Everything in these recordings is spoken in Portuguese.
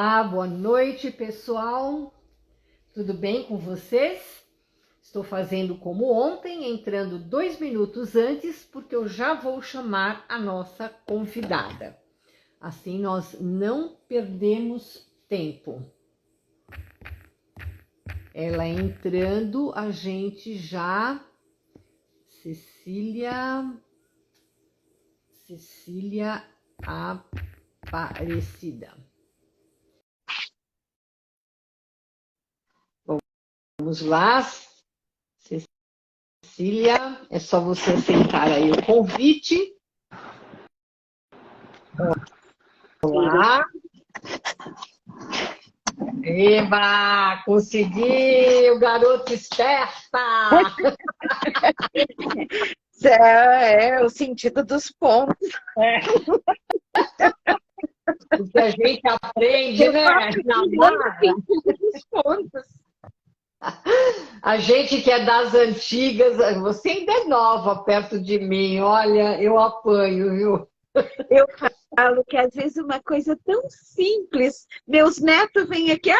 Olá, boa noite, pessoal. Tudo bem com vocês? Estou fazendo como ontem, entrando 2 minutos antes, porque eu já vou chamar a nossa convidada. Assim nós não perdemos tempo. Ela entrando, a gente já... Cecília Aparecida. Vamos lá, Cecília, é só você aceitar aí o convite. Olá. Eba, conseguiu, garoto esperta! É o sentido dos pontos. O que a gente aprende, né? Na marra. Dos pontos. A gente que é das antigas, você ainda é nova perto de mim, olha, eu apanho, viu? Eu falo que às vezes uma coisa tão simples, meus netos vêm aqui,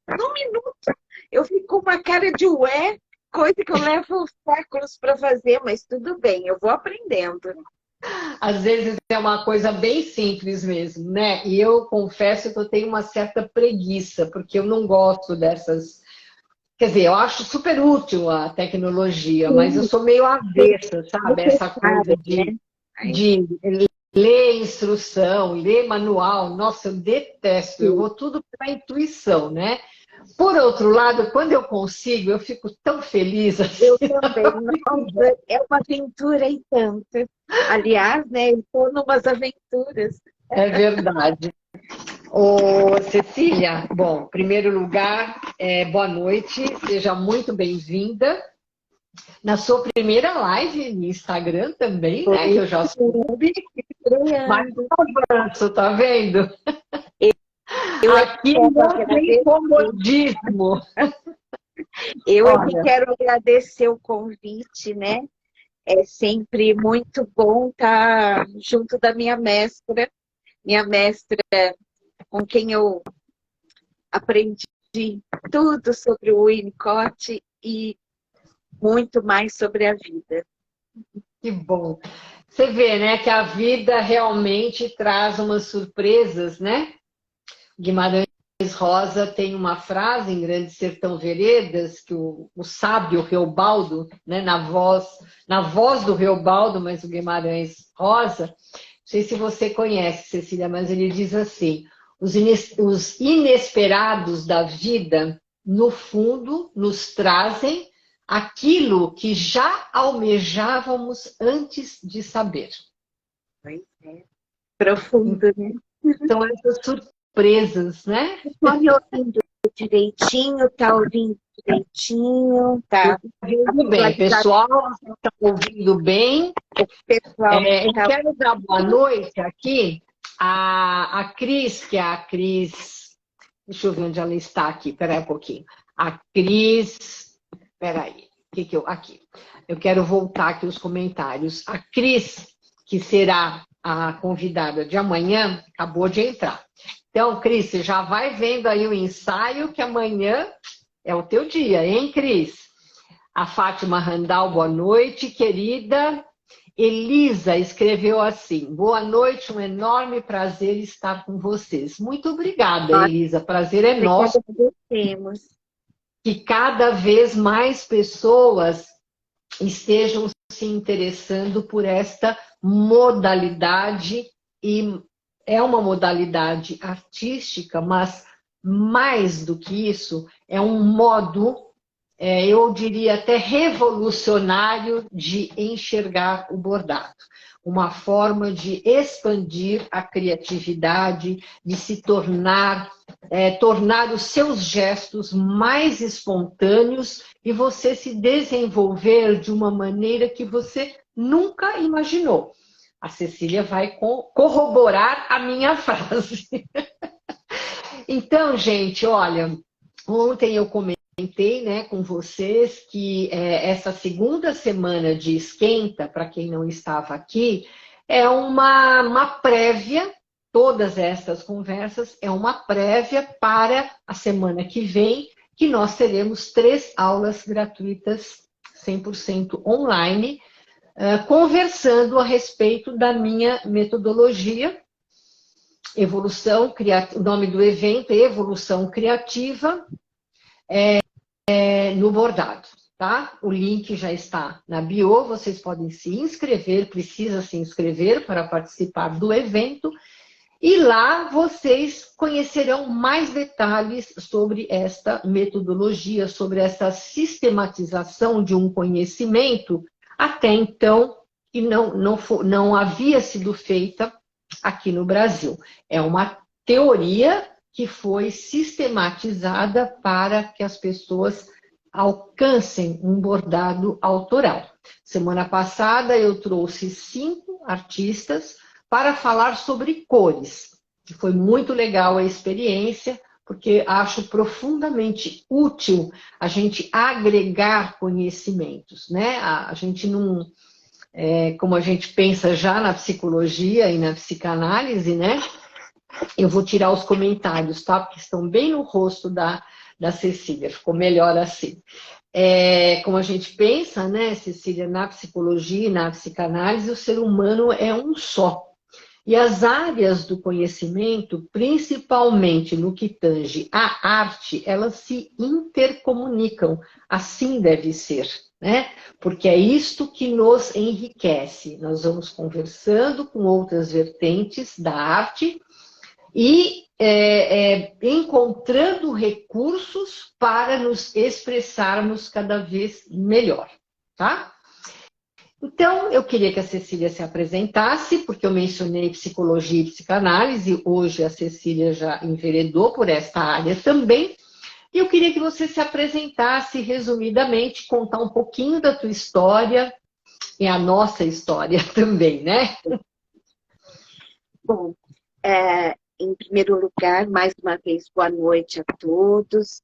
num minuto, eu fico com uma cara de ué, coisa que eu levo séculos para fazer, mas tudo bem, eu vou aprendendo. Às vezes é uma coisa bem simples mesmo, né? E eu confesso que eu tenho uma certa preguiça, porque eu não gosto dessas... Quer dizer, eu acho super útil a tecnologia, mas eu sou meio avessa, sabe? Essa coisa de ler instrução, ler manual. Nossa, eu detesto, eu vou tudo pela intuição, né? Por outro lado, quando eu consigo, eu fico tão feliz. Assim. Eu também. Nossa, é uma aventura e tanto. Aliás, né, eu estou numas aventuras. É verdade. Ô, Cecília, bom, em primeiro lugar, boa noite, seja muito bem-vinda. Na sua primeira live no Instagram também, né? Que eu já soube. Mas avanço, tá vendo? Aqui não tem comodismo. Eu que quero agradecer o convite, né? É sempre muito bom estar junto da minha mestra com quem eu aprendi tudo sobre o Winnicott e muito mais sobre a vida. Que bom. Você vê, né, que a vida realmente traz umas surpresas, né? Guimarães Rosa tem uma frase em Grande Sertão Veredas, que o sábio Reobaldo, né, na voz do Reobaldo, mas o Guimarães Rosa, não sei se você conhece, Cecília, mas ele diz assim, os inesperados da vida, no fundo, nos trazem aquilo que já almejávamos antes de saber. Pois é. Profundo, né? Então, essas surpresas, né? Tá me ouvindo direitinho? Tá ouvindo direitinho? Tá ouvindo bem, pessoal, vocês estão ouvindo bem? Pessoal, Eu quero dar boa noite aqui a Cris, que é a Cris... Deixa eu ver onde ela está aqui, peraí um pouquinho. A Cris... Peraí, aqui. Eu quero voltar aqui os comentários. A Cris, que será a convidada de amanhã, acabou de entrar. Então, Cris, você já vai vendo aí o ensaio, que amanhã é o teu dia, hein, Cris? A Fátima Randal, boa noite, querida. Elisa escreveu assim, boa noite, um enorme prazer estar com vocês. Muito obrigada, Elisa, prazer é nosso. Que cada vez mais pessoas estejam se interessando por esta modalidade, e é uma modalidade artística, mas mais do que isso, é um modo, eu diria até revolucionário de enxergar o bordado. Uma forma de expandir a criatividade, de se tornar os seus gestos mais espontâneos e você se desenvolver de uma maneira que você nunca imaginou. A Cecília vai corroborar a minha frase. Então, gente, olha, ontem eu comentei, né, com vocês que essa segunda semana de esquenta, para quem não estava aqui, é uma prévia todas estas conversas é uma prévia para a semana que vem, que nós teremos 3 aulas gratuitas, 100% online, conversando a respeito da minha metodologia, o nome do evento é Evolução Criativa no bordado. Tá? O link já está na bio, vocês podem se inscrever, precisa se inscrever para participar do evento, e lá vocês conhecerão mais detalhes sobre esta metodologia, sobre essa sistematização de um conhecimento, até então, que não havia sido feita aqui no Brasil. É uma teoria que foi sistematizada para que as pessoas alcancem um bordado autoral. Semana passada eu trouxe 5 artistas para falar sobre cores. Foi muito legal a experiência, porque acho profundamente útil a gente agregar conhecimentos, né? A gente não, como a gente pensa já na psicologia e na psicanálise, né? Eu vou tirar os comentários, tá? Porque estão bem no rosto da Cecília, ficou melhor assim. Como a gente pensa, né, Cecília, na psicologia e na psicanálise, o ser humano é um só. E as áreas do conhecimento, principalmente no que tange a arte, elas se intercomunicam. Assim deve ser, né? Porque é isto que nos enriquece. Nós vamos conversando com outras vertentes da arte e encontrando recursos para nos expressarmos cada vez melhor, tá? Então, eu queria que a Cecília se apresentasse, porque eu mencionei psicologia e psicanálise, hoje a Cecília já enveredou por esta área também, e eu queria que você se apresentasse resumidamente, contar um pouquinho da tua história e a nossa história também, né? Bom, em primeiro lugar, mais uma vez, boa noite a todos.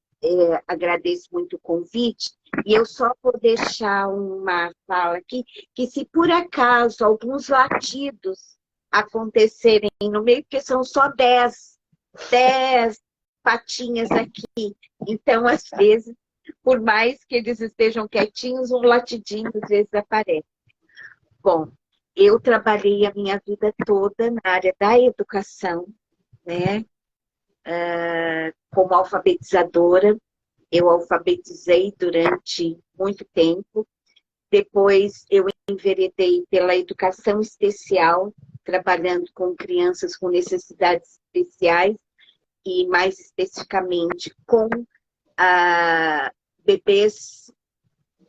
Agradeço muito o convite. E eu só vou deixar uma fala aqui, que se por acaso alguns latidos acontecerem no meio, porque são só 10 patinhas aqui. Então, às vezes, por mais que eles estejam quietinhos, um latidinho às vezes aparece. Bom, eu trabalhei a minha vida toda na área da educação, né? Como alfabetizadora. Eu alfabetizei durante muito tempo. Depois eu enveredei pela educação especial, trabalhando com crianças com necessidades especiais e mais especificamente com bebês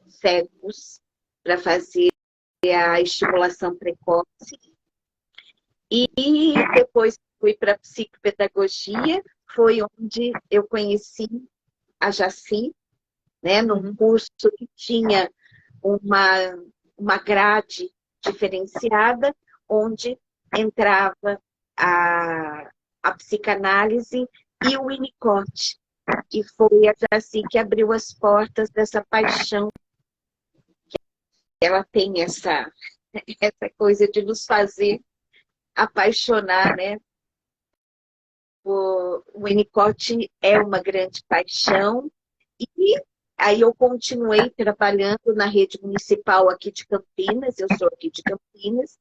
cegos, para fazer a estimulação precoce. E depois fui para a psicopedagogia, foi onde eu conheci a Jaci, né, num curso que tinha uma grade diferenciada, onde entrava a psicanálise e o Winnicott. E foi a Jaci que abriu as portas dessa paixão. Ela tem essa coisa de nos fazer apaixonar, né? O Winnicott é uma grande paixão. E aí eu continuei trabalhando na rede municipal aqui de Campinas, eu sou aqui de Campinas,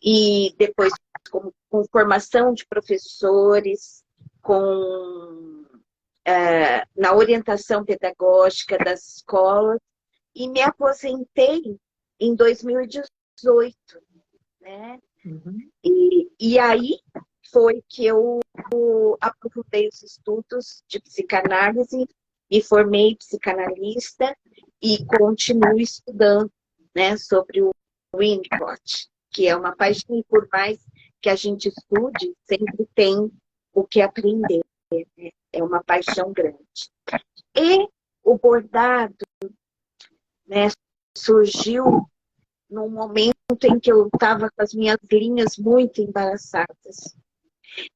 e depois com formação de professores, na orientação pedagógica das escolas, e me aposentei em 2018, né? E aí foi que eu aprofundei os estudos de psicanálise, me formei psicanalista e continuo estudando, né, sobre o Winnicott, que é uma paixão, e por mais que a gente estude, sempre tem o que aprender, né? É uma paixão grande. E o bordado, né, surgiu num momento em que eu estava com as minhas linhas muito embaraçadas.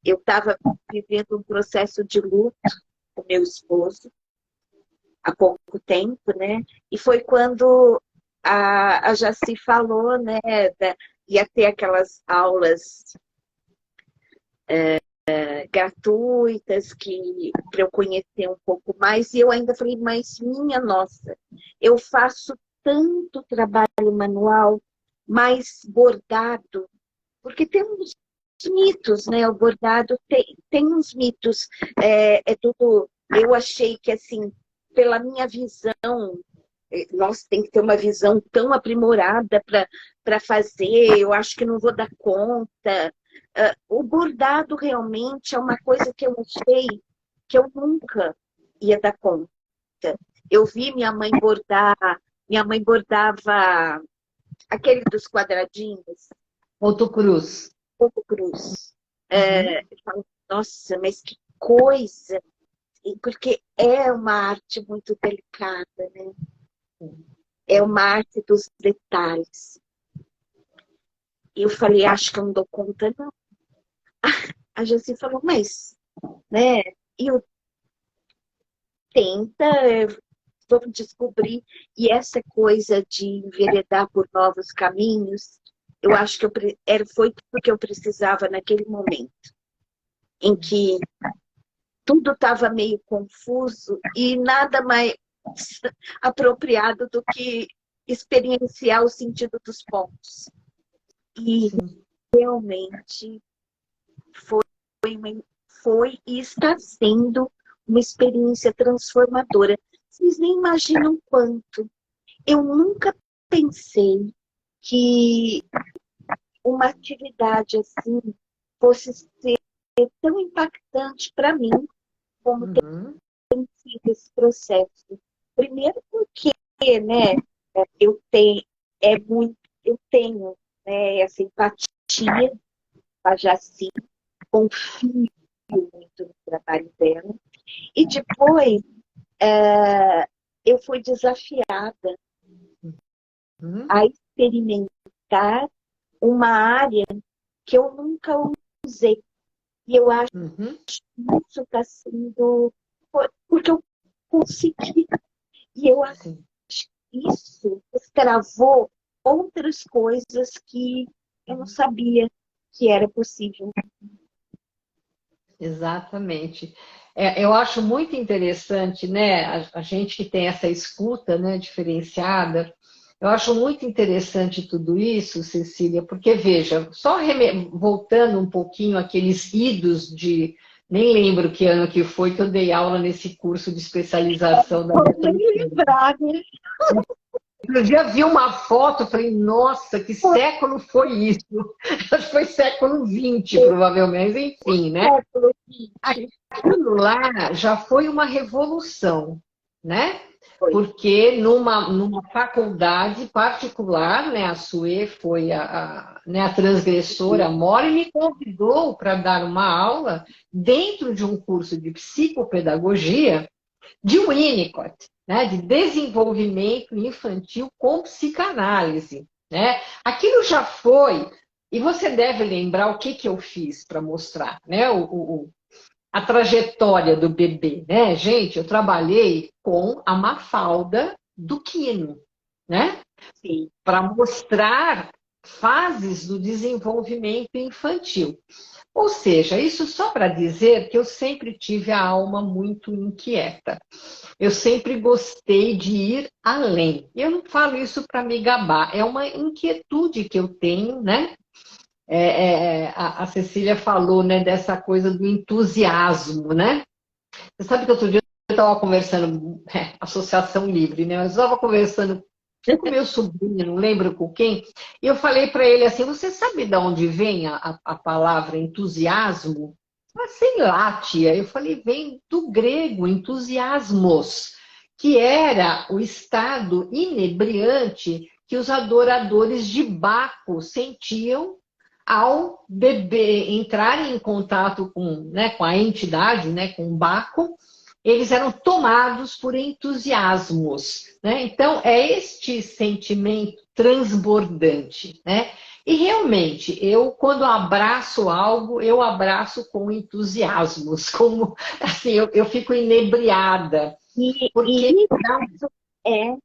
Eu estava vivendo um processo de luto com meu esposo há pouco tempo, né? E foi quando a Jaci falou, né? Ia ter aquelas aulas gratuitas para eu conhecer um pouco mais. E eu ainda falei, mas minha nossa, eu faço tanto trabalho manual, mais bordado, porque tem uns mitos, né? O bordado tem uns mitos. Tudo. Eu achei que, assim, pela minha visão, nossa, tem que ter uma visão tão aprimorada para fazer, eu acho que não vou dar conta. O bordado realmente é uma coisa que eu achei que eu nunca ia dar conta. Eu vi minha mãe bordava aquele dos quadradinhos, Ponto Cruz. pouco cruz. Uhum. Eu falo, nossa, mas que coisa! Porque é uma arte muito delicada, né? É uma arte dos detalhes. E eu falei, acho que eu não dou conta, não. A Jaci falou, mas, né? E eu tenta, vamos descobrir. E essa coisa de enveredar por novos caminhos, eu acho que foi tudo que eu precisava naquele momento, em que tudo estava meio confuso e nada mais apropriado do que experienciar o sentido dos pontos. E Sim. realmente foi, foi e está sendo uma experiência transformadora. Vocês nem imaginam quanto. Eu nunca pensei que uma atividade assim fosse ser tão impactante para mim como Uhum. tem sido esse processo. Primeiro porque, né, eu tenho, eu tenho, né, essa empatia com a Jaci, confio muito no trabalho dela. E depois eu fui desafiada Uhum. a experimentar uma área que eu nunca usei. E eu acho Uhum. que isso está sendo porque eu consegui. E eu acho Sim. que isso destravou outras coisas que eu não sabia que era possível. Exatamente. Eu acho muito interessante, né, a gente que tem essa escuta, né, diferenciada, eu acho muito interessante tudo isso, Cecília, porque, veja, só voltando um pouquinho àqueles idos de, nem lembro que ano que foi que eu dei aula nesse curso de especialização da Vou nem Bethany. lembrar, né? Um dia vi uma foto, falei, nossa, que século foi isso? Acho que foi século XX, provavelmente, enfim, né? Século XX. Aquilo lá já foi uma revolução, né? Foi. Porque numa faculdade particular, né, a Sue foi né, a transgressora mora e me convidou para dar uma aula dentro de um curso de psicopedagogia de Winnicott, né, de desenvolvimento infantil com psicanálise. Né? Aquilo já foi, e você deve lembrar o que eu fiz para mostrar, né, a trajetória do bebê. Né? Gente, eu trabalhei com a Mafalda do Quino, né? Para mostrar fases do desenvolvimento infantil. Ou seja, isso só para dizer que eu sempre tive a alma muito inquieta. Eu sempre gostei de ir além. Eu não falo isso para me gabar, é uma inquietude que eu tenho, né? A Cecília falou, né, dessa coisa do entusiasmo, né? Você sabe que outro dia eu estava conversando, Associação Livre, né? Eu estava conversando com meu sobrinho, não lembro com quem, e eu falei para ele assim: você sabe de onde vem a palavra entusiasmo? Mas sei lá, tia. Eu falei: vem do grego, entusiasmos, que era o estado inebriante que os adoradores de Baco sentiam ao beber, entrarem em contato com, né, com a entidade, né, com Baco. Eles eram tomados por entusiasmos. Né? Então, é este sentimento transbordante. Né? E realmente, eu, quando abraço algo, eu abraço com entusiasmos, como assim, eu fico inebriada. Porque É,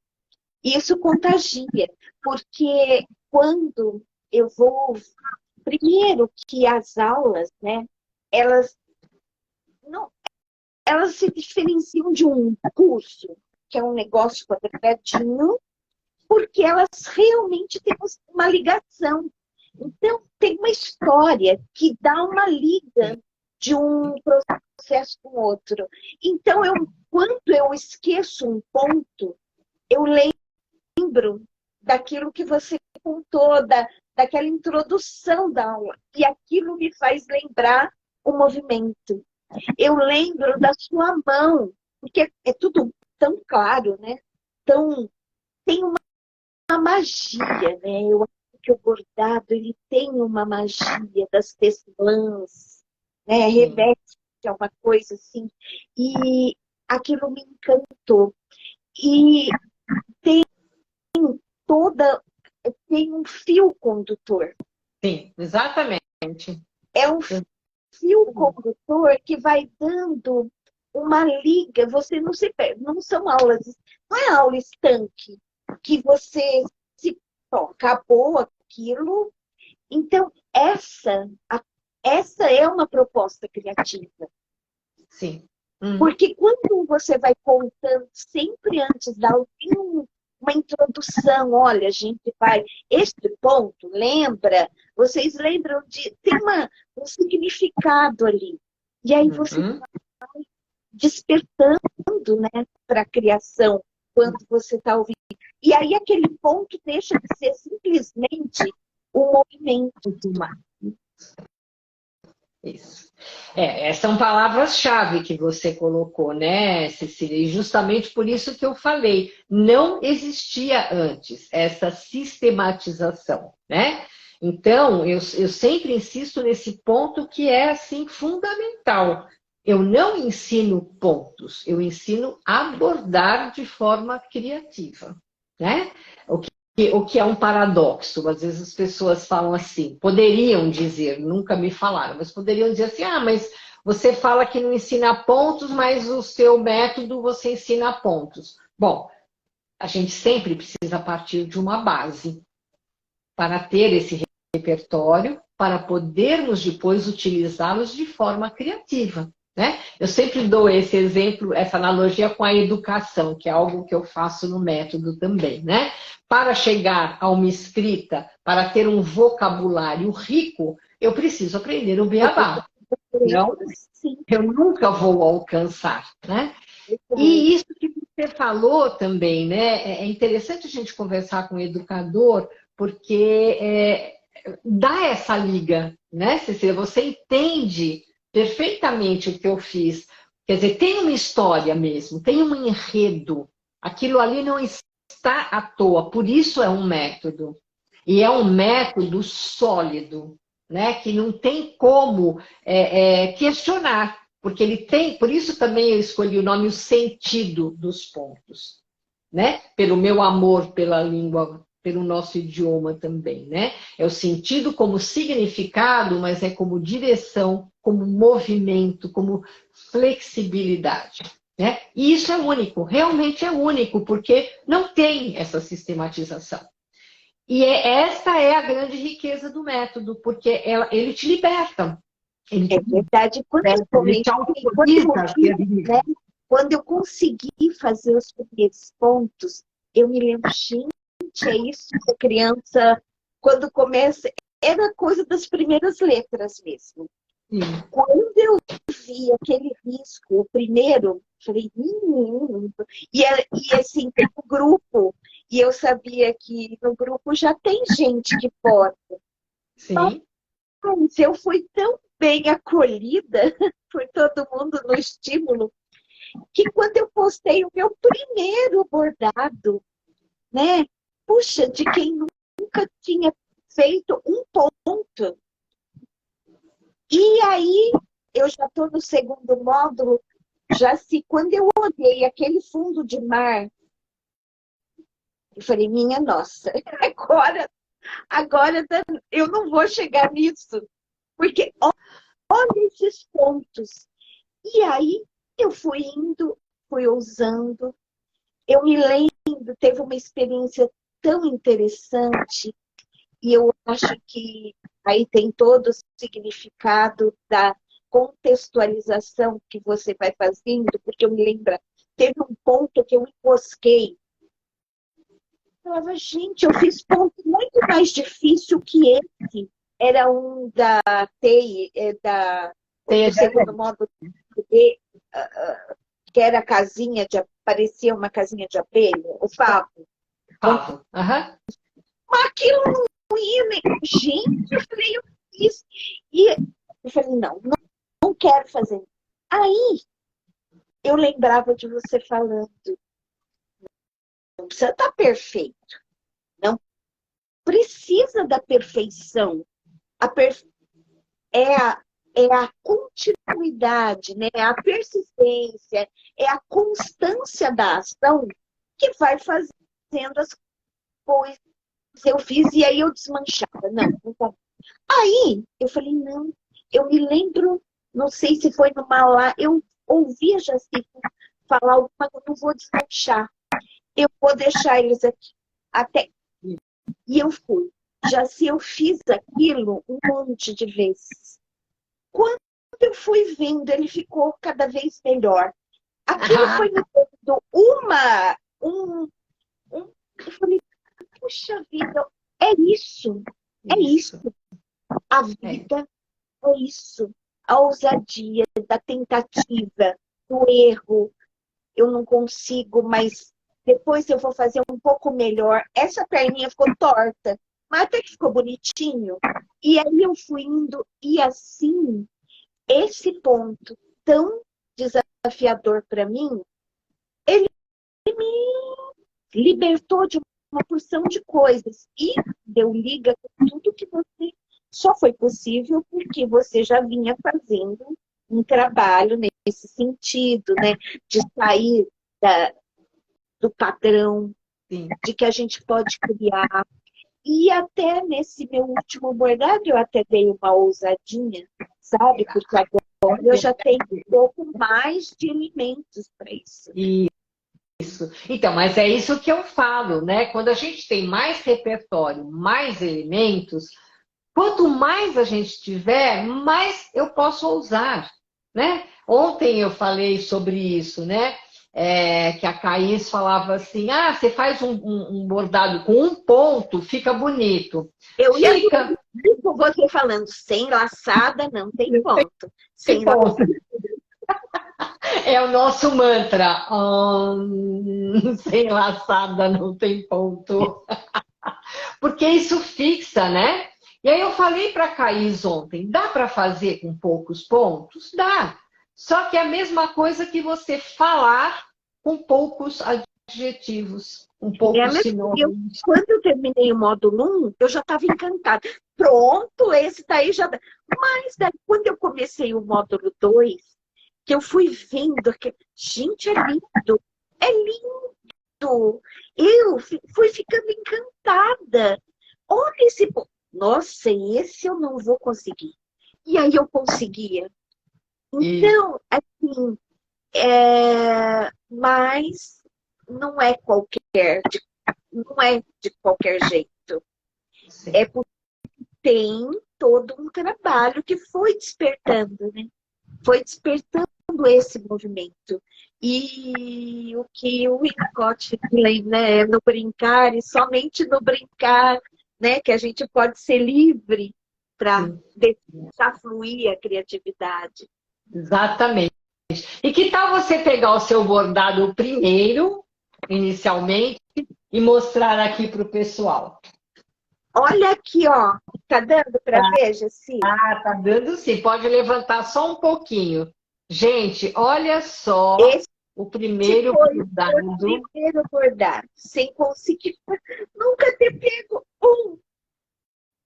isso contagia, porque quando eu vou, primeiro que as aulas, né? elas não, elas se diferenciam de um curso, que é um negócio quadradinho, porque elas realmente têm uma ligação. Então, tem uma história que dá uma liga de um processo com o outro. Então, quando eu esqueço um ponto, eu lembro daquilo que você contou, daquela introdução da aula. E aquilo me faz lembrar o movimento. Eu lembro da sua mão, porque é tudo tão claro, né? Tem uma magia, né? Eu acho que o bordado, ele tem uma magia das tecelãs, né? Reveste uma coisa assim. E aquilo me encantou. E tem tem um fio condutor. Sim, exatamente. É um fio condutor que vai dando uma liga, você não se perde, não são aulas, não é aula estanque, que você se acabou aquilo. Então, essa é uma proposta criativa. Sim. Porque quando você vai contando sempre antes da aula, tem uma introdução, olha, a gente vai, este ponto, lembra? Vocês lembram tem um significado ali. E aí você vai despertando, né, para a criação, quando você está ouvindo. E aí aquele ponto deixa de ser simplesmente um movimento do mar. Isso. São palavras-chave que você colocou, né, Cecília? E justamente por isso que eu falei, não existia antes essa sistematização, né? Então, eu sempre insisto nesse ponto que é, assim, fundamental. Eu não ensino pontos, eu ensino a abordar de forma criativa, né? O que é um paradoxo. Às vezes as pessoas falam assim, poderiam dizer, nunca me falaram, mas poderiam dizer assim, mas você fala que não ensina pontos, mas o seu método você ensina pontos. Bom, a gente sempre precisa partir de uma base para ter esse repertório, para podermos depois utilizá-los de forma criativa. Né? Eu sempre dou esse exemplo, essa analogia com a educação, que é algo que eu faço no método também. Né? Para chegar a uma escrita, para ter um vocabulário rico, eu preciso aprender o beabá. Não, eu nunca vou alcançar. Né? E isso que você falou também, né? É interessante a gente conversar com o educador, porque dá essa liga, né, Cecília? Você entende perfeitamente o que eu fiz. Quer dizer, tem uma história mesmo, tem um enredo. Aquilo ali não está à toa, por isso é um método. E é um método sólido, né? Que não tem como questionar, porque ele tem, por isso também eu escolhi o nome, o sentido dos pontos, né? Pelo meu amor pela língua, pelo nosso idioma também, né? É o sentido como significado, mas é como direção, como movimento, como flexibilidade, né? E isso é único, realmente é único, porque não tem essa sistematização. E essa é a grande riqueza do método, porque ele te liberta. É verdade. Quando eu consegui fazer os primeiros pontos, eu me lembro, gente, é isso que a criança, quando começa, era coisa das primeiras letras mesmo. Sim. Quando eu vi aquele risco, o primeiro, falei, e assim, tem um grupo, e eu sabia que no grupo já tem gente que pode. Sim. Mas eu fui tão bem acolhida por todo mundo no estímulo, que quando eu postei o meu primeiro bordado, né? Puxa, de quem nunca tinha feito um ponto. E aí, eu já estou no segundo módulo, quando eu olhei aquele fundo de mar, eu falei, minha nossa, agora eu não vou chegar nisso, porque olha esses pontos. E aí, eu fui indo, fui ousando, eu me lembro, teve uma experiência tão interessante, e eu acho que aí tem todo o significado contextualização que você vai fazendo, porque eu me lembro, teve um ponto que eu enrosquei. Eu falava, gente, eu fiz ponto muito mais difícil que esse. Era um da TEI, do segundo módulo B, que era a casinha parecia uma casinha de abelha, o pavo. Mas aquilo não ia, gente, eu falei, eu fiz. E eu falei, não quero fazer. Aí, eu lembrava de você falando, não precisa estar perfeito. Não precisa da perfeição. É a continuidade, né? É a persistência, é a constância da ação que vai fazendo as coisas. Eu fiz e aí eu desmanchava. Não tá. Aí eu falei, não, eu me lembro, não sei se foi numa lá, eu ouvi a Jaci falar alguma coisa, eu não vou desmanchar. Eu vou deixar eles aqui. Até. E eu fui. Jaci, eu fiz aquilo um monte de vezes. Quando eu fui vendo, ele ficou cada vez melhor. Aquilo foi me dando eu falei, puxa vida, é isso. É isso. A vida é isso. A ousadia da tentativa, do erro. Eu não consigo, mas depois eu vou fazer um pouco melhor. Essa perninha ficou torta, mas até que ficou bonitinho. E aí eu fui indo, e assim, esse ponto tão desafiador para mim, ele me libertou de uma porção de coisas. E deu liga com tudo que você só foi possível porque você já vinha fazendo um trabalho nesse sentido, né? De sair do padrão, sim, de que a gente pode criar. E até nesse meu último bordado, eu até dei uma ousadinha, sabe? Porque agora eu já tenho um pouco mais de elementos para isso. Isso. Então, mas é isso que eu falo, né? Quando a gente tem mais repertório, mais elementos, quanto mais a gente tiver, mais eu posso ousar, né? Ontem eu falei sobre isso, né? Que a Caís falava assim, você faz um bordado com um ponto, fica bonito. Eu ia com você falando, sem laçada não tem ponto. Sem ponto. É o nosso mantra. Sem laçada não tem ponto. Porque isso fixa, né? E aí eu falei para a Caís ontem, dá para fazer com poucos pontos? Dá. Só que é a mesma coisa que você falar com poucos adjetivos, com poucos sinônimos. Quando eu terminei o módulo 1, eu já estava encantada. Pronto, esse daí já... Mas daí, quando eu comecei o módulo 2, que eu fui vendo que, gente, é lindo, é lindo. Eu fui ficando encantada. Olha esse... Nossa, esse eu não vou conseguir. E aí eu conseguia. Então, assim, mas não é não é de qualquer jeito. Sim. É porque tem todo um trabalho que foi despertando, né? Foi despertando esse movimento. E o que o Winnicott lembra, né, é no brincar, e somente no brincar, né, que a gente pode ser livre para deixar fluir a criatividade. Exatamente. E que tal você pegar o seu bordado primeiro, inicialmente, e mostrar aqui para o pessoal? Olha aqui, ó. Tá dando para ver, Jaci? Tá dando sim. Pode levantar só um pouquinho. Gente, olha só o primeiro bordado. O primeiro bordado, sem conseguir nunca ter pego um.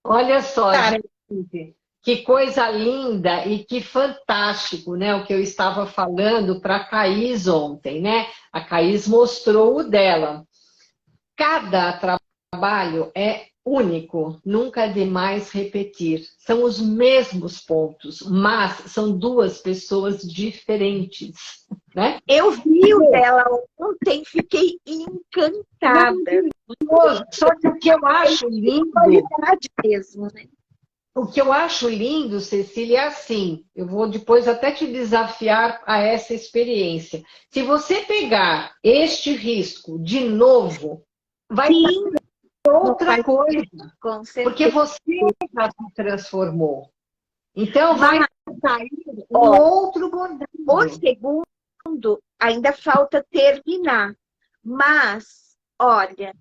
Olha só, gente, que coisa linda e que fantástico, né? O que eu estava falando para a Caís ontem, né? A Caís mostrou o dela. Cada trabalho é único, nunca é demais repetir. São os mesmos pontos, mas são duas pessoas diferentes, né? Eu vi o dela ontem, fiquei encantada. Só que o que eu acho lindo... Qualidade mesmo, né? O que eu acho lindo, Cecília, é assim, eu vou depois até te desafiar a essa experiência. Se você pegar este risco de novo, vai ser Sim, não outra faz coisa, com porque certeza. você já se transformou. Então vai Mas, sair um olha, outro o bordado. segundo ainda falta terminar. Mas, olha,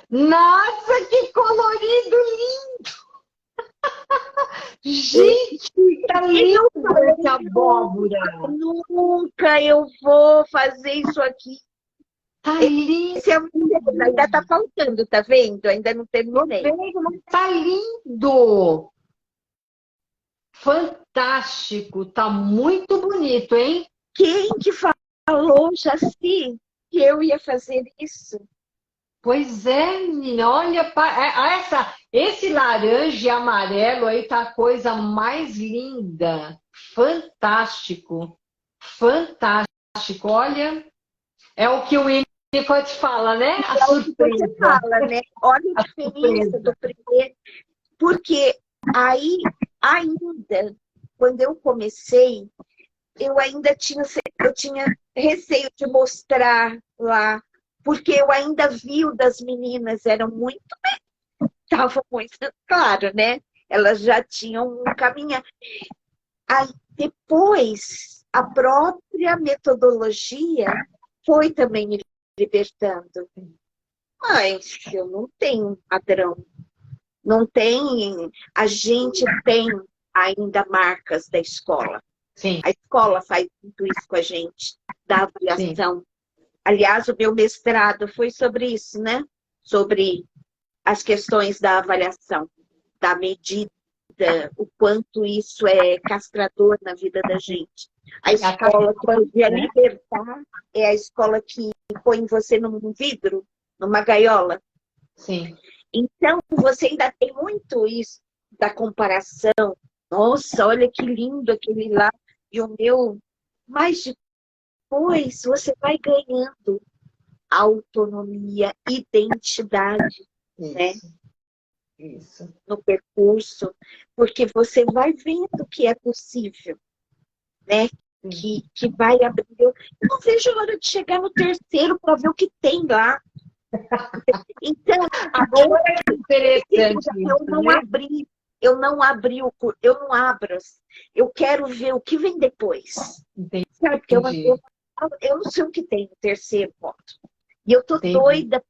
Nossa, que colorido lindo! esse Gente, tá eu lindo falei, essa abóbora! nunca eu vou fazer isso aqui. Tá lindo! Esse é o meu, ainda tá faltando, tá vendo? Ainda não Tô terminei. vendo, mas tá lindo! Fantástico! Tá muito bonito, hein? Quem que falou, Jaci, que eu ia fazer isso? Pois é, menina, olha, esse laranja e amarelo aí tá a coisa mais linda. Fantástico, fantástico. Olha, é o que o Winnicott fala, né? A É o que você surpresa, fala, né? Olha a a diferença surpresa. do primeiro. Porque aí, ainda, quando eu comecei, eu tinha receio de mostrar lá, porque eu ainda vi o das meninas, estavam muito, claro, né? Elas já tinham um caminhar. Aí, depois, a própria metodologia foi também me libertando. Mas eu não tenho padrão. Não tem. A gente tem ainda marcas da escola. Sim, A escola faz muito isso com a gente, da sim. avaliação. Aliás, o meu mestrado foi sobre isso, né? Sobre as questões da avaliação, da medida, o quanto isso é castrador na vida da gente. A A escola que cabeça, podia né? libertar é a escola que põe você num vidro, numa gaiola. Sim. Então, você ainda tem muito isso da comparação. Nossa, olha que lindo aquele lá e o meu. Mas depois você vai ganhando autonomia, identidade, né, Isso, isso. no percurso, porque você vai vendo que é possível, né? Sim. Que vai abrir. Eu não vejo a hora de chegar no terceiro para ver o que tem lá. Então, Agora é interessante eu isso, não né? abri, eu não abri eu não abro. Eu quero ver o que vem depois. Sabe? Porque Entendi, eu não sei o que tem no terceiro ponto. E eu tô entendi. doida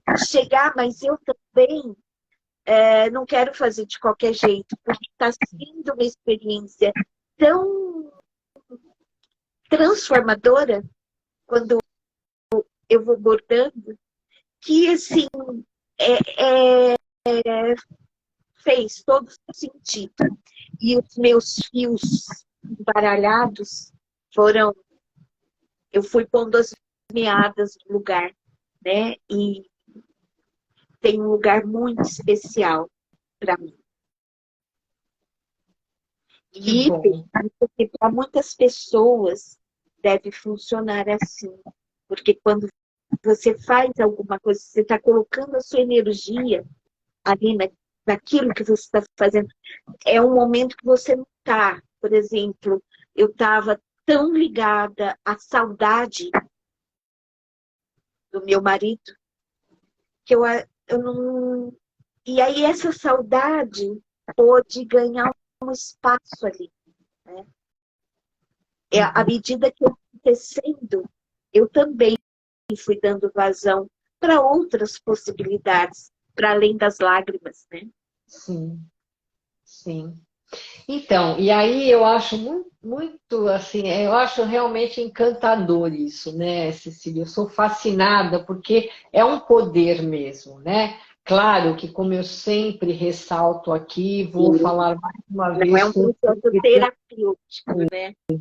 para chegar, mas eu também não quero fazer de qualquer jeito, porque está sendo uma experiência tão transformadora quando eu vou bordando, que assim é, é, fez todo sentido. E os meus fios embaralhados foram. Eu fui pondo as meadas no lugar, né? E tem um lugar muito especial para mim. Que E bom. para muitas pessoas deve funcionar assim. Porque quando você faz alguma coisa, você está colocando a sua energia ali naquilo que você está fazendo. É um momento que você não está. Por exemplo, eu estava tão ligada à saudade do meu marido que eu não. E aí essa saudade pôde ganhar um espaço ali. Né? À Uhum. medida que eu fui crescendo, eu também fui dando vazão para outras possibilidades, para além das lágrimas, né? Sim, sim. Então, e aí eu acho muito, muito assim, eu acho realmente encantador isso, né, Cecília? Eu sou fascinada porque é um poder mesmo, né? Claro que, como eu sempre ressalto aqui, vou falar mais uma Não é vez um com processo terapêutico, né? Tá.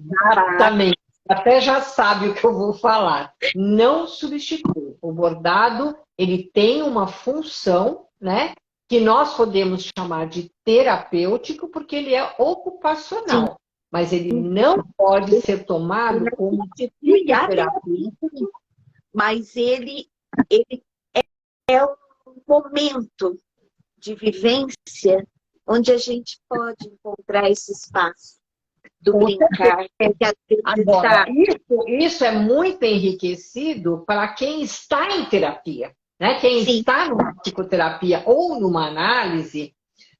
exatamente, até já sabe o que eu vou falar. Não substitui. O bordado, ele tem uma função, né? Que nós podemos chamar de terapêutico, porque ele é Sim, ocupacional. Mas ele não pode ser ele tomado não como substitui a psicoterapia. terapia, mas ele é um momento de vivência onde a gente pode encontrar esse espaço do Com brincar. Que às vezes Agora, isso é muito enriquecido para quem está em terapia, né? Quem Sim. está numa psicoterapia ou numa análise,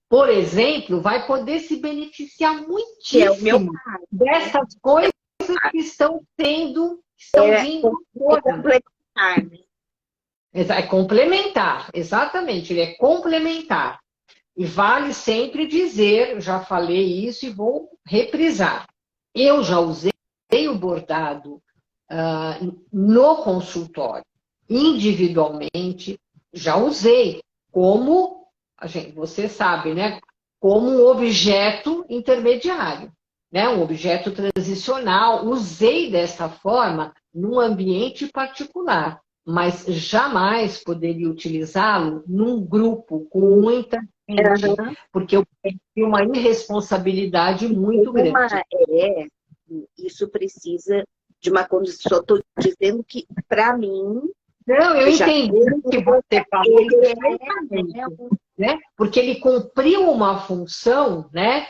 por exemplo, vai poder se beneficiar Que é o meu muitíssimo dessas coisas que estão vindo complementar, né? É complementar, exatamente, ele é complementar. E vale sempre dizer, já falei isso e vou reprisar. Eu já usei o bordado no consultório, individualmente, já usei como, você sabe, né? Como um objeto intermediário, né? Um objeto transicional. Usei dessa forma num ambiente particular, mas jamais poderia utilizá-lo num grupo com muita gente, porque eu tenho uma irresponsabilidade muito grande. Isso precisa de uma condição. Estou dizendo que, para mim... Não, eu entendi o que você falou perfeitamente, né? Porque ele cumpriu uma função, né?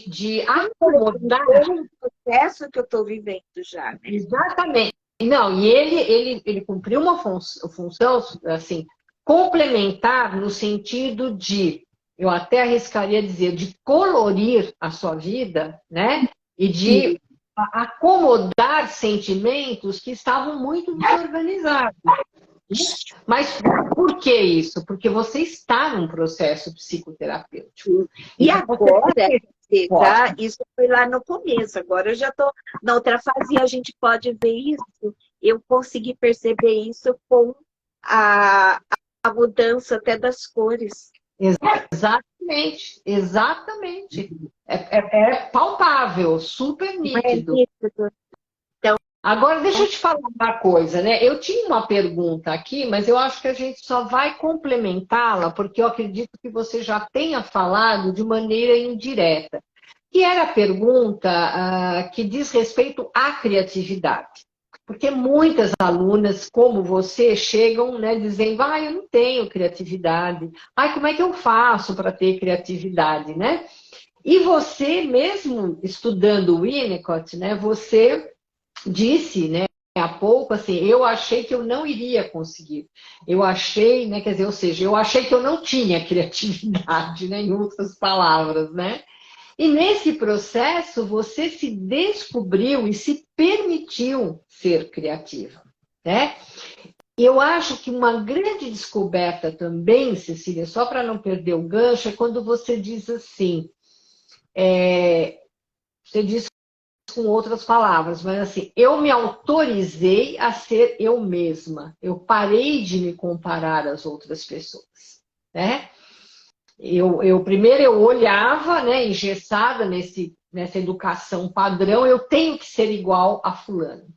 De acomodar. É um processo que eu estou vivendo já. Né? Exatamente. Não, e ele cumpriu uma função, assim, complementar no sentido de, eu até arriscaria dizer, de colorir a sua vida, né? E de acomodar sentimentos que estavam muito desorganizados. Mas por que isso? Porque você está num processo psicoterapêutico. E agora, isso foi lá no começo, agora eu já estou na outra fase e a gente pode ver isso. Eu consegui perceber isso com a mudança até das cores. Exatamente, exatamente. É palpável, super nítido. Então, agora, deixa eu te falar uma coisa, né? Eu tinha uma pergunta aqui, mas eu acho que a gente só vai complementá-la, porque eu acredito que você já tenha falado de maneira indireta, que era a pergunta que diz respeito à criatividade. Porque muitas alunas, como você, chegam, né, dizendo, eu não tenho criatividade. Como é que eu faço para ter criatividade, né? E você, mesmo estudando o Winnicott, né, você disse, né, há pouco, assim, eu achei que eu não iria conseguir. Eu achei, né, quer dizer, ou seja, eu achei que eu não tinha criatividade, né, em outras palavras, né? E nesse processo, você se descobriu e se permitiu ser criativa, né? E eu acho que uma grande descoberta também, Cecília, só para não perder o gancho, é quando você diz assim, você diz com outras palavras, mas assim, eu me autorizei a ser eu mesma. Eu parei de me comparar às outras pessoas, né? Primeiro eu olhava, né, engessada nessa educação padrão, eu tenho que ser igual a fulano.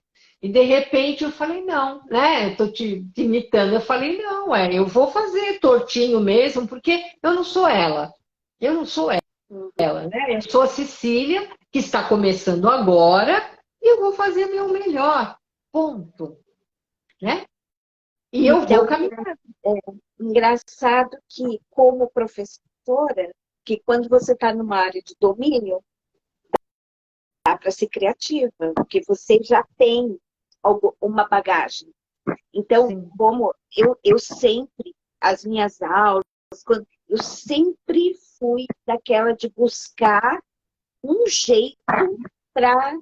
E de repente eu falei, não, né? Eu tô te imitando. Eu falei, não, eu vou fazer tortinho mesmo, porque eu não sou ela. Eu não sou ela, né? Eu sou a Cecília, que está começando agora, e eu vou fazer meu melhor. Ponto. Né? E eu vou caminhar. Engraçado que, como professora, que quando você está numa área de domínio, dá para ser criativa, porque você já tem uma bagagem. Então, sim, como eu sempre, as minhas aulas, eu sempre fui daquela de buscar um jeito para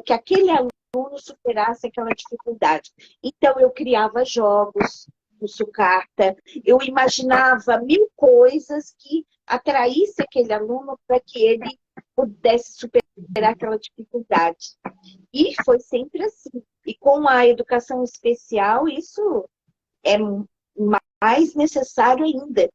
que aquele aluno superasse aquela dificuldade. Então, eu criava jogos no sucata, eu imaginava 1000 coisas que atraísse aquele aluno para que ele pudesse superar aquela dificuldade. E foi sempre assim. E com a educação especial, isso é mais necessário ainda.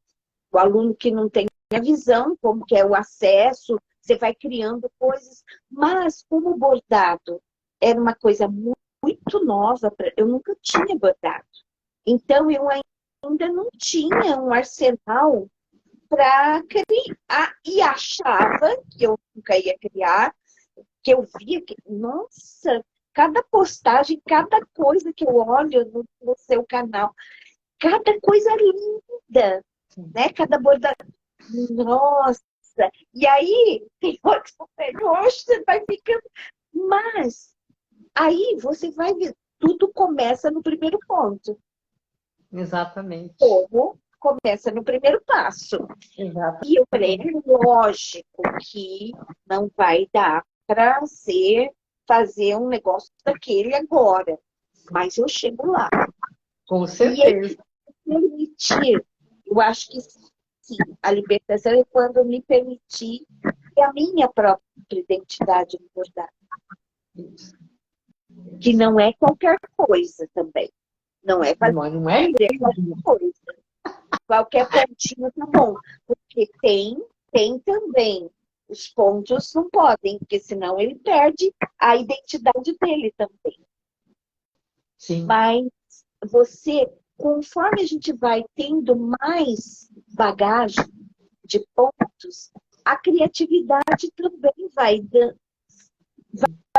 O aluno que não tem a visão, como que é o acesso, você vai criando coisas. Mas como o bordado era uma coisa muito nova, eu nunca tinha bordado. Então, eu ainda não tinha um arsenal para criar. E achava que eu nunca ia criar, que eu via que, nossa, cada postagem, cada coisa que eu olho no seu canal, cada coisa linda, né? Cada bordado. Nossa! E aí, tem outros hoje você vai ficando. Mas aí você vai ver, tudo começa no primeiro ponto. Exatamente. Como começa no primeiro passo. E eu falei, Exatamente. é lógico que não vai dar para fazer um negócio daquele agora. Mas eu chego lá. Com E é certeza. permitir, eu acho que sim, a libertação é quando eu me permitir ter a minha própria identidade no bordado. Que não é qualquer coisa também. Não é fazer Não é qualquer coisa. Qualquer pontinho tá bom. Porque tem também. Os pontos não podem, porque senão ele perde a identidade dele também. sim. Mas você, conforme a gente vai tendo mais bagagem de pontos, a criatividade também vai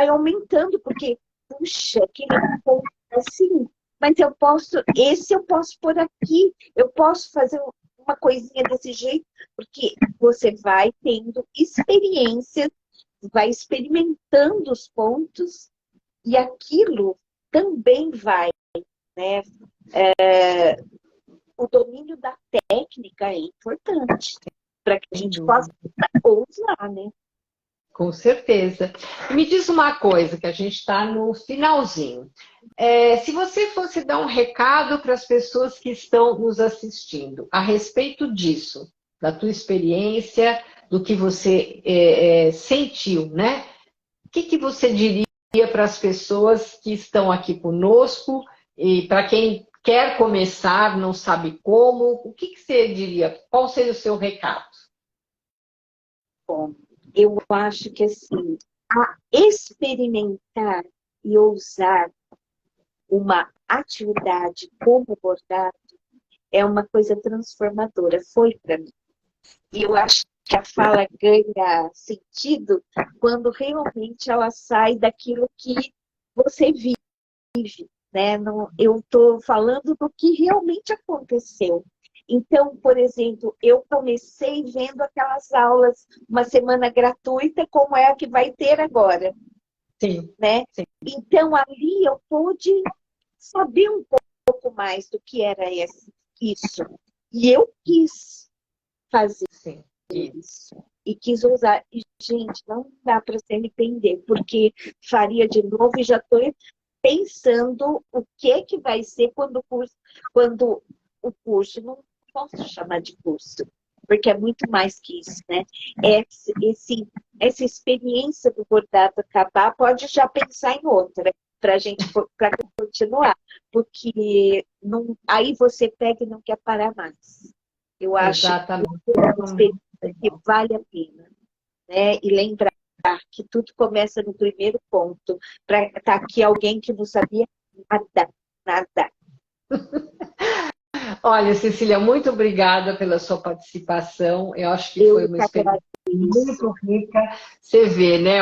aumentando, porque, puxa, aquele ponto assim, mas esse eu posso pôr aqui, eu posso fazer uma coisinha desse jeito, porque você vai tendo experiências, vai experimentando os pontos, e aquilo também vai, né? O domínio da técnica é importante para que a Sem gente dúvida. possa usar, né? Com certeza. E me diz uma coisa, que a gente está no finalzinho. Se você fosse dar um recado para as pessoas que estão nos assistindo a respeito disso, da tua experiência, do que você sentiu, né? O que você diria para as pessoas que estão aqui conosco e para quem quer começar, não sabe como, o que você diria? Qual seria o seu recado? Bom, eu acho que assim, a experimentar e ousar uma atividade como bordado é uma coisa transformadora. Foi para mim. E eu acho que a fala ganha sentido quando realmente ela sai daquilo que você vive, né? Eu estou falando do que realmente aconteceu. Então, por exemplo, eu comecei vendo aquelas aulas, uma semana gratuita, como é a que vai ter agora, Sim, né? sim, Então, ali eu pude saber um pouco mais do que era isso. E eu quis fazer sim. isso. E quis usar. E, gente, não dá para se arrepender, porque faria de novo e já estou pensando o que vai ser quando o curso, não posso chamar de curso, porque é muito mais que isso, né? Essa experiência do bordado acabar, pode já pensar em outra, para continuar, porque não, aí você pega e não quer parar mais. Eu acho que Exatamente. é uma experiência que vale a pena, né? E lembrar que tudo começa no primeiro ponto, para estar aqui alguém que não sabia nada, nada. Olha, Cecília, muito obrigada pela sua participação. Eu acho que foi Eu uma que experiência agradeço. muito rica. Você vê, né?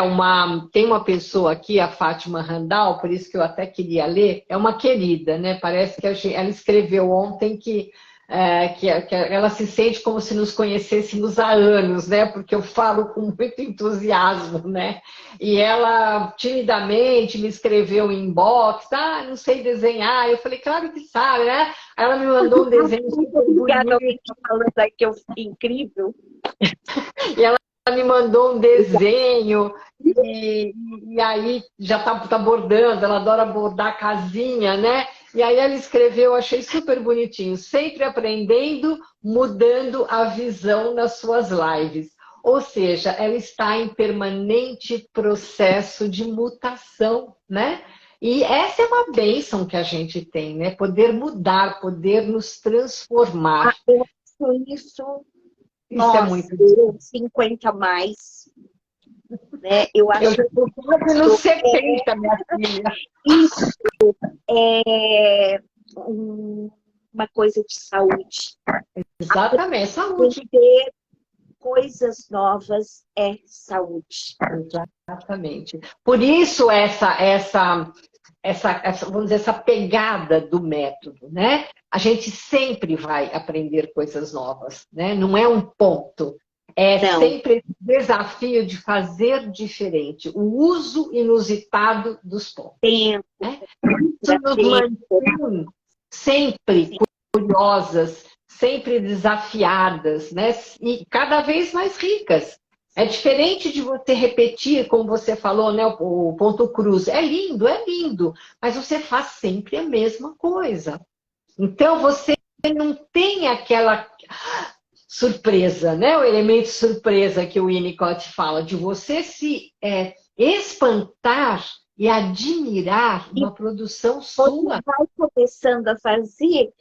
Tem uma pessoa aqui, a Fátima Randall, por isso que eu até queria ler, é uma querida, né? Parece que ela escreveu ontem que ela se sente como se nos conhecêssemos há anos, né? Porque eu falo com muito entusiasmo, né? E ela timidamente me escreveu em inbox, não sei desenhar. Eu falei, claro que sabe, né? Aí ela me mandou um desenho Muito super obrigada, bonito. alguém está falando aí que eu fiquei incrível. E ela me mandou um desenho, e aí já tá bordando, ela adora bordar casinha, né? E aí ela escreveu, achei super bonitinho, sempre aprendendo, mudando a visão nas suas lives. Ou seja, ela está em permanente processo de mutação, né? E essa é uma bênção que a gente tem, né? Poder mudar, poder nos transformar. Eu acho isso, Isso é nossa, muito. 50 a mais, né? Eu Eu acho já estou quase nos isso 70, minha filha. isso é uma coisa de saúde. Exatamente, saúde. Aprender coisas novas é saúde. Exatamente. Por isso vamos dizer, essa pegada do método, né? A gente sempre vai aprender coisas novas, né? Não é um ponto. Não. Sempre esse desafio de fazer diferente, o uso inusitado dos pontos. Tempo. Né? Isso nos mantém sempre curiosas, sempre desafiadas, né? E cada vez mais ricas. É diferente de você repetir, como você falou, né? O ponto cruz. É lindo, mas você faz sempre a mesma coisa. Então, você não tem aquela surpresa, né? O elemento surpresa que o Winnicott fala, de você se espantar e admirar uma produção sua. Você vai começando a fazer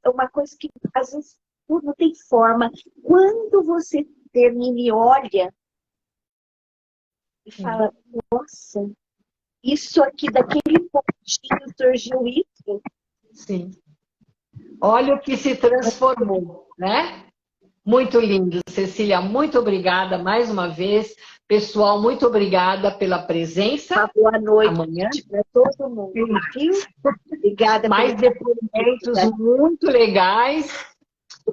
uma coisa que às vezes não tem forma. Quando você termina e olha e fala, nossa, isso aqui daquele pontinho surgiu isso. Sim. Olha o que se transformou, né? Muito lindo, Cecília. Muito obrigada mais uma vez. Pessoal, muito obrigada pela presença. Uma boa noite amanhã para todo mundo. Obrigada. Mais depoimentos muito legais.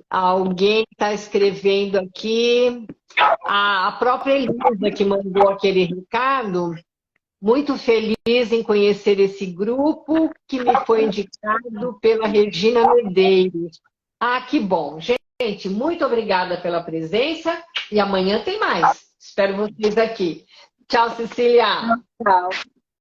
Alguém está escrevendo aqui. A própria Elisa que mandou aquele recado. Muito feliz em conhecer esse grupo que me foi indicado pela Regina Medeiros. Ah, que bom. Gente, muito obrigada pela presença e amanhã tem mais. Espero vocês aqui. Tchau, Cecília. Tchau.